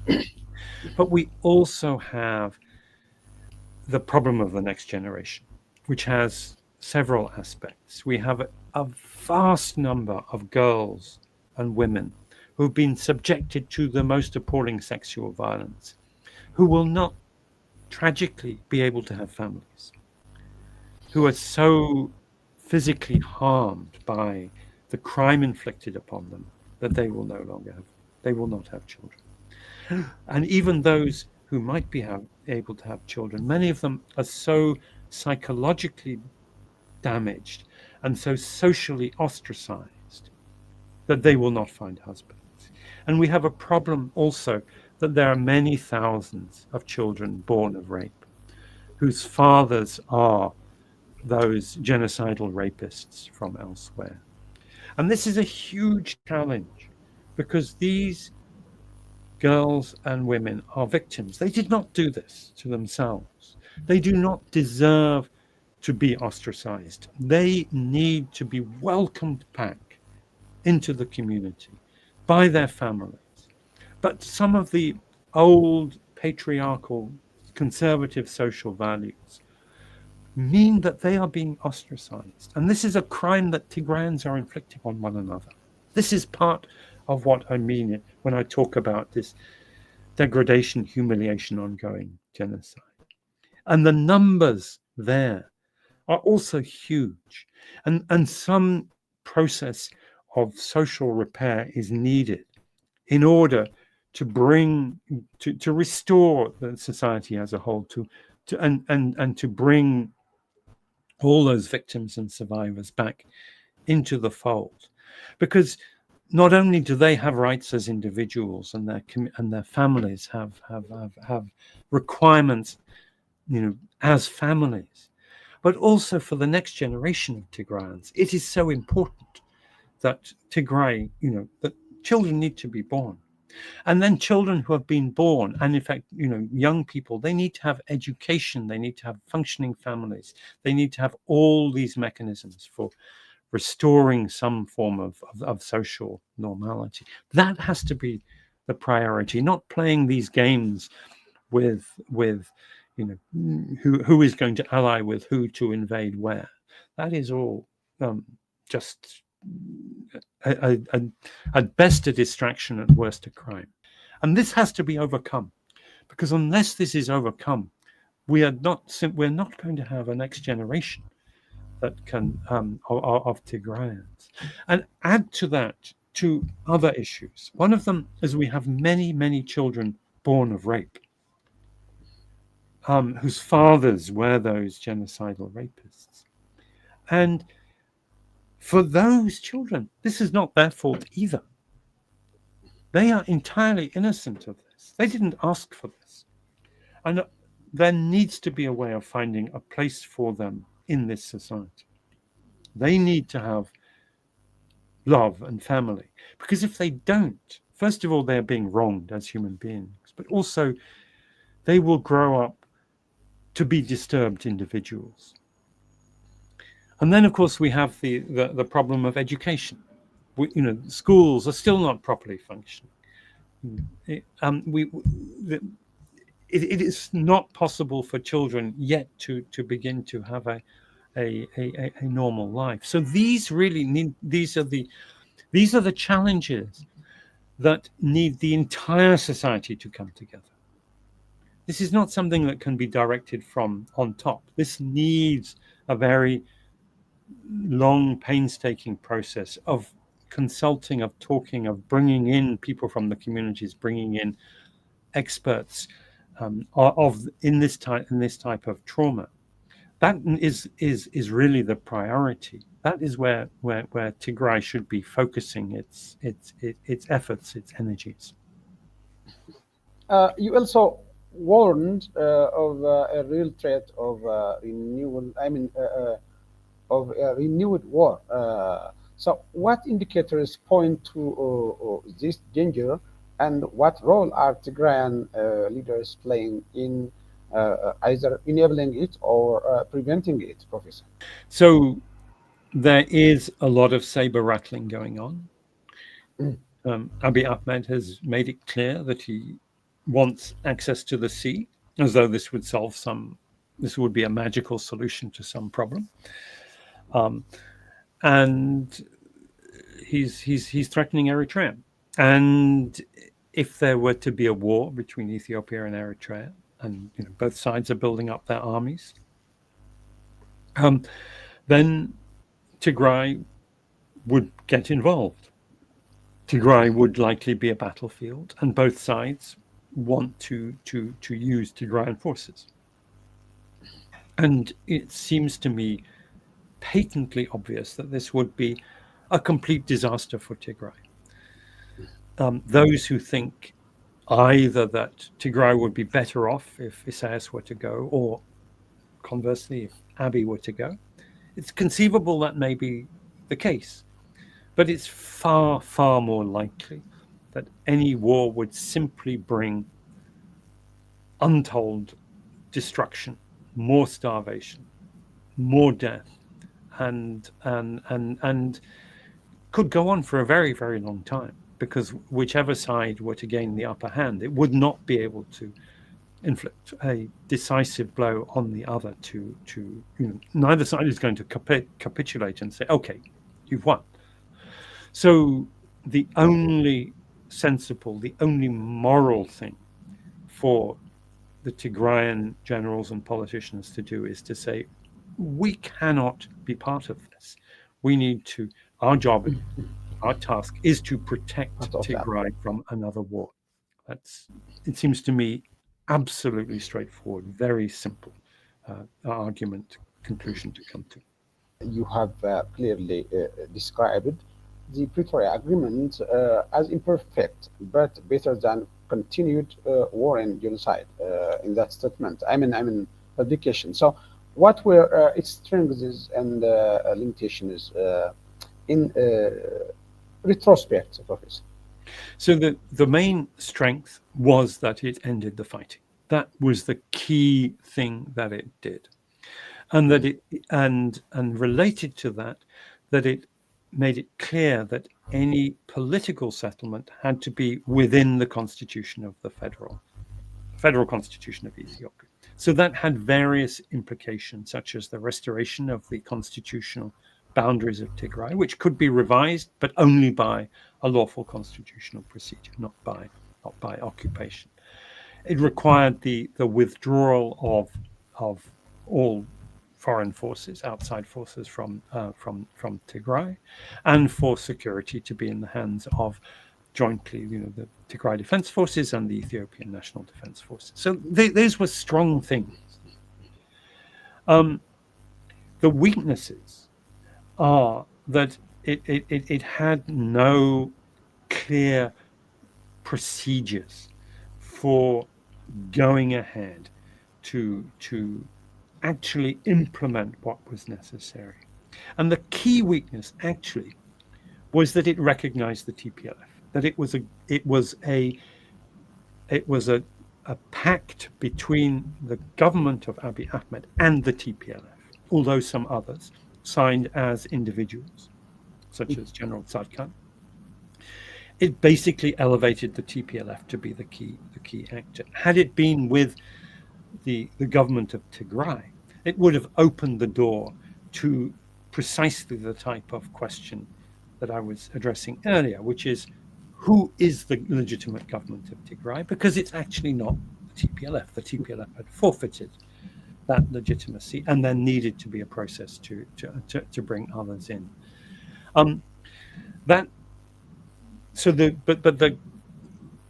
But we also have the problem of the next generation, which has several aspects. We have a vast number of girls and women who've been subjected to the most appalling sexual violence, who will not tragically be able to have families, who are so physically harmed by the crime inflicted upon them that they will not have children. And even those who might be able to have children, many of them are so psychologically damaged and so socially ostracized that they will not find husbands. And we have a problem also that there are many thousands of children born of rape whose fathers are those genocidal rapists from elsewhere. And this is a huge challenge because these girls and women are victims. They did not do this to themselves. They do not deserve to be ostracized. They need to be welcomed back into the community by their families. But some of the old patriarchal conservative social values mean that they are being ostracized. And this is a crime that Tigrayans are inflicting on one another. This is part of what I mean when I talk about this degradation, humiliation, ongoing genocide. And the numbers there are also huge. And some process of social repair is needed in order to bring, to restore the society as a whole, and to bring all those victims and survivors back into the fold. Because not only do they have rights as individuals, and their families have requirements, as families, but also for the next generation of Tigrayans, it is so important that Tigray, that children need to be born. And then children who have been born, and in fact, young people, they need to have education, they need to have functioning families, they need to have all these mechanisms for restoring some form of social normality. That has to be the priority, not playing these games with who is going to ally with who to invade where. That is all just at best a distraction, at worst a crime. And this has to be overcome, because unless this is overcome, we're not going to have a next generation that can of Tigrayans. And add to that two other issues. One of them is we have many children born of rape, whose fathers were those genocidal rapists. And for those children, this is not their fault either. They are entirely innocent of this. They didn't ask for this. And there needs to be a way of finding a place for them in this society. They need to have love and family. Because if they don't, first of all, they're being wronged as human beings, but also they will grow up to be disturbed individuals. And then, of course, we have the problem of education. Schools are still not properly functioning. It is not possible for children yet to begin to have a normal life. So these are the challenges that need the entire society to come together. This is not something that can be directed from on top. This needs a very long, painstaking process of consulting, of talking, of bringing in people from the communities, bringing in experts in this type of trauma. That is really the priority. That is where Tigray should be focusing its efforts, its energies. You also warned of a real threat of renewal. Of a renewed war. So, what indicators point to this danger, and what role are Tigrayan leaders playing in either enabling it or preventing it, Professor? So, there is a lot of saber rattling going on. Abiy Ahmed has made it clear that he wants access to the sea, as though this would be a magical solution to some problem. and he's threatening Eritrea. And if there were to be a war between Ethiopia and Eritrea, and both sides are building up their armies, then Tigray would get involved. Tigray would likely be a battlefield, and both sides want to use Tigrayan forces. And it seems to me patently obvious that this would be a complete disaster for Tigray. Those who think either that Tigray would be better off if Isaias were to go, or conversely, if Abiy were to go, it's conceivable that may be the case. But it's far, far more likely that any war would simply bring untold destruction, more starvation, more death, and could go on for a very, very long time, because whichever side were to gain the upper hand, it would not be able to inflict a decisive blow on the other. Neither side is going to capitulate and say, okay, you've won. So the only sensible, the only moral thing for the Tigrayan generals and politicians to do is to say, we cannot be part of this. We need to, our job, our task is to protect Tigray from another war. It seems to me absolutely straightforward, very simple conclusion to come to. You have clearly described the Pretoria Agreement as imperfect, but better than continued war and genocide in that statement. I mean, publication. So, what were its strengths and limitations in retrospect, Professor? So the main strength was that it ended the fighting. That was the key thing that it did, and that it and related to that it made it clear that any political settlement had to be within the constitution of the federal constitution of Ethiopia. So that had various implications, such as the restoration of the constitutional boundaries of Tigray, which could be revised, but only by a lawful constitutional procedure, not by occupation. It required the withdrawal of all foreign forces, outside forces from Tigray, and for security to be in the hands of jointly, the Tigray Defense Forces and the Ethiopian National Defense Forces. So those were strong things. The weaknesses are that it had no clear procedures for going ahead to actually implement what was necessary. And the key weakness actually was that it recognized the TPLF, that it was a pact between the government of Abiy Ahmed and the TPLF, although some others signed as individuals, such as General Tzadkan. It basically elevated the TPLF to be the key actor. Had it been with the government of Tigray, it would have opened the door to precisely the type of question that I was addressing earlier, which is, who is the legitimate government of Tigray? Because it's actually not the TPLF. The TPLF had forfeited that legitimacy, and there needed to be a process to bring others in.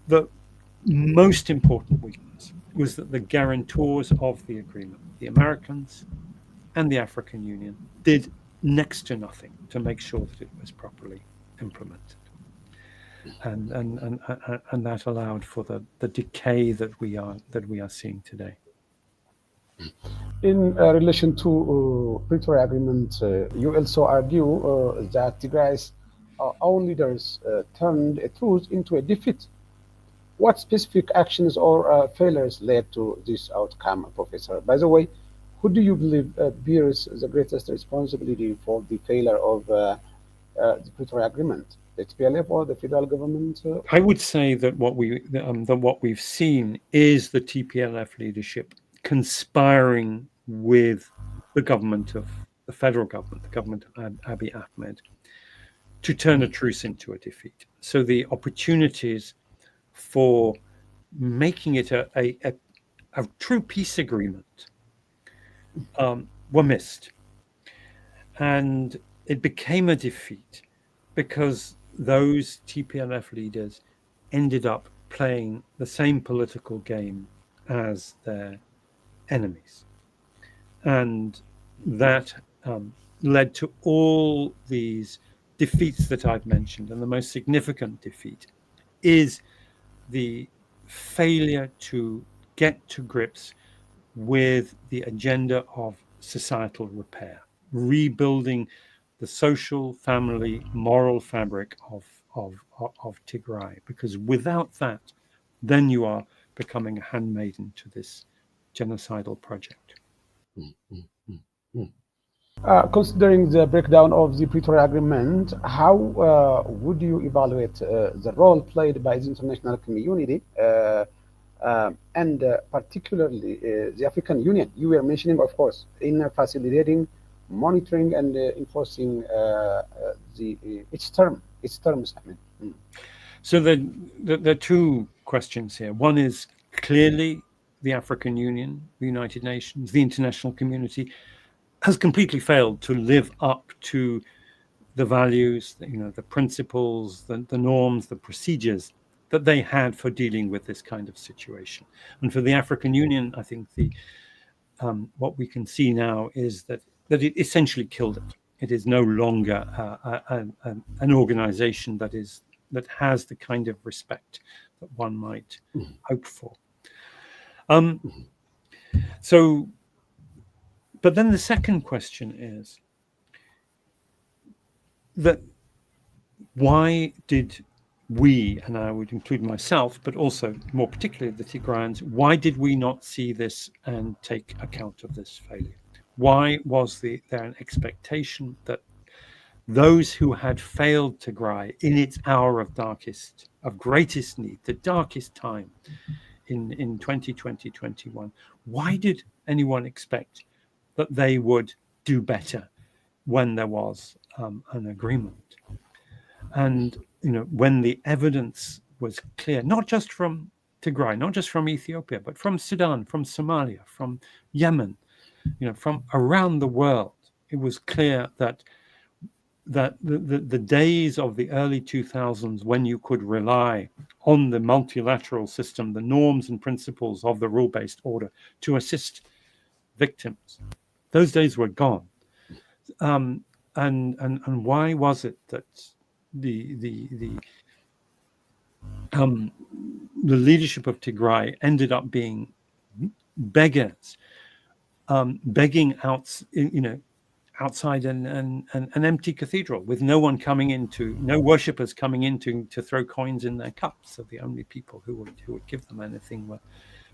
The most important weakness was that the guarantors of the agreement, the Americans and the African Union, did next to nothing to make sure that it was properly implemented, and that allowed for the decay that we are seeing today. In relation to Pretoria Agreement, you also argue that Tigray's own leaders turned a truce into a defeat. What specific actions or failures led to this outcome, Professor? By the way, who do you believe bears the greatest responsibility for the failure of the Pretoria Agreement? The TPLF or the federal government? I would say that what we've seen is the TPLF leadership conspiring with the government of the federal government, the government of Abiy Ahmed, to turn a truce into a defeat. So the opportunities for making it a true peace agreement were missed. And it became a defeat because those TPLF leaders ended up playing the same political game as their enemies. And that led to all these defeats that I've mentioned. And the most significant defeat is the failure to get to grips with the agenda of societal repair, rebuilding the social, family, moral fabric of Tigray. Because without that, then you are becoming a handmaiden to this genocidal project. Considering the breakdown of the Pretoria Agreement, how would you evaluate the role played by the international community and particularly the African Union? You were mentioning, of course, in facilitating, monitoring, and enforcing its terms. I mean. So there are two questions here. One is clearly the African Union, the United Nations, the international community has completely failed to live up to the values, the principles, the norms, the procedures that they had for dealing with this kind of situation. And for the African Union, I think what we can see now is that it essentially killed it. It is no longer an organization that has the kind of respect that one might hope for. But then the second question is that why did we, and I would include myself, but also more particularly the Tigrayans, why did we not see this and take account of this failure? Why was there an expectation that those who had failed Tigray in its hour of greatest need, the darkest time in 2020, 21, why did anyone expect that they would do better when there was an agreement? And when the evidence was clear, not just from Tigray, not just from Ethiopia, but from Sudan, from Somalia, from Yemen, from around the world, it was clear that the days of the early 2000s, when you could rely on the multilateral system, the norms and principles of the rule-based order to assist victims, those days were gone. And why was it that the leadership of Tigray ended up being beggars, begging out, outside an empty cathedral, with no worshippers coming in to throw coins in their cups? So the only people who would give them anything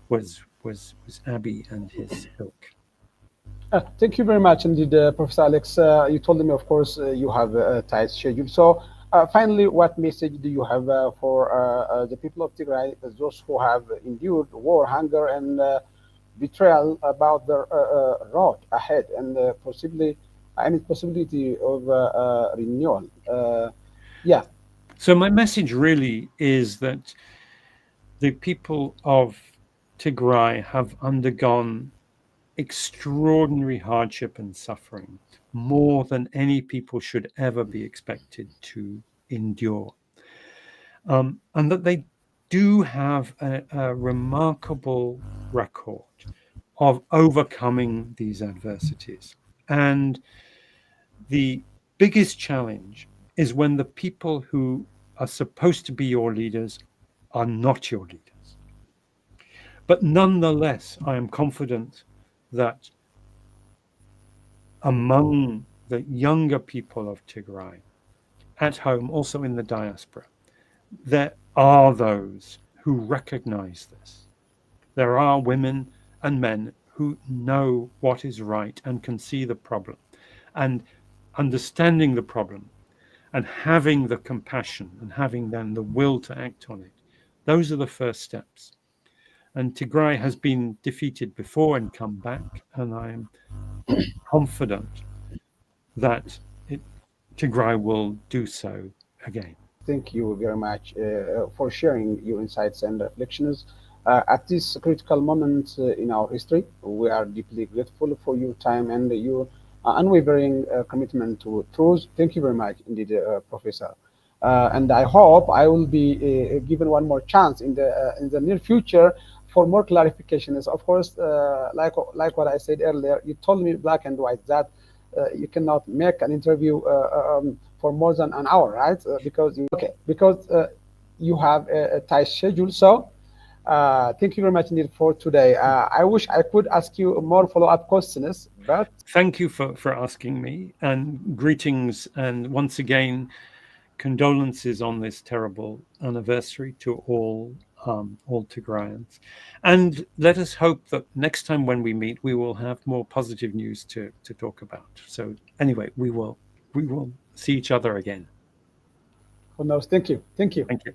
was Abiy and his ilk. Thank you very much indeed, Professor Alex. You told me, of course, you have a tight schedule. So finally, what message do you have for the people of Tigray, those who have endured war, hunger, and betrayal, about their road ahead and possibility of renewal? Yeah. So my message really is that the people of Tigray have undergone extraordinary hardship and suffering, more than any people should ever be expected to endure. And that they do have a remarkable record of overcoming these adversities. And the biggest challenge is when the people who are supposed to be your leaders are not your leaders. But nonetheless, I am confident that among the younger people of Tigray, at home, also in the diaspora, there are those who recognize this. There are women and men who know what is right and can see the problem, and understanding the problem and having the compassion and having then the will to act on it. Those are the first steps. And Tigray has been defeated before and come back, and I am confident that Tigray will do so again. Thank you very much for sharing your insights and reflections. At this critical moment in our history, we are deeply grateful for your time and your unwavering commitment to truth. Thank you very much indeed, Professor. And I hope I will be given one more chance in the near future for more clarifications. Of course, like what I said earlier, you told me black and white that you cannot make an interview for more than an hour, right? Because you have a tight schedule. So thank you very much indeed for today. I wish I could ask you more follow-up questions, but Thank you for asking me, and greetings, and once again, condolences on this terrible anniversary to all Tigrayans. And let us hope that next time when we meet, we will have more positive news to talk about. So anyway, we will see each other again. who knows? Thank you. Thank you. Thank you.